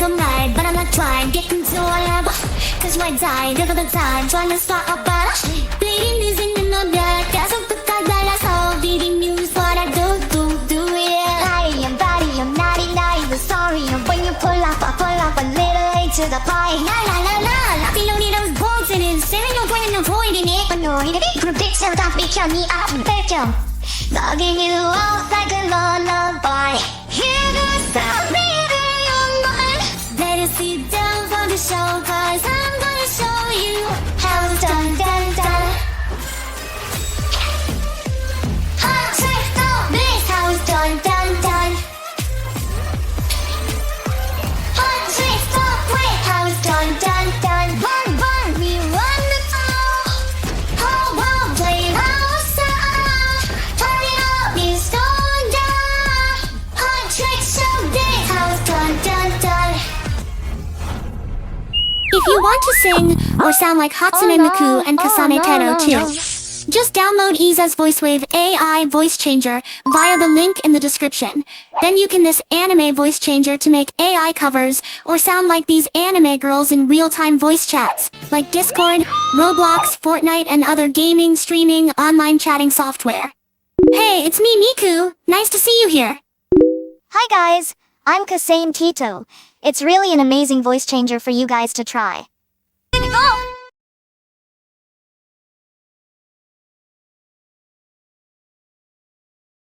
come right, but I'm not trying. Get into a lab, cause my die, never the time. Trying to start a battle. Bleeding is in the blood. 계속 끝까지 bleeding news. What I do, yeah. I'm body, I'm naughty, the story. And when you pull up a little late to the party. La. Feeling those bolts in it. Staring no point in avoiding it. Annoying it. Prediction, don't be me up and victim. Logging you out like a lullaby. Hear the sound, reading your mind. Better sit down for the show, cause I'm gonna show you how it's done. Hot trick, don't miss how it's done. Hot trick, don't quit how it's done. Run, we run the floor. Whole world play our song. Turn it up, it's going down. Hot trick, show this how it's done. If you want to sing or sound like Hatsune Miku and Kasane Teto too, just download EaseUS VoiceWave AI voice changer via the link in the description. Then you can this anime voice changer to make AI covers or sound like these anime girls in real-time voice chats, like Discord, Roblox, Fortnite, and other gaming, streaming, online chatting software. Hey, it's me, Miku. Nice to see you here. Hi guys, I'm Kasane Teto. It's really an amazing voice changer for you guys to try. Go!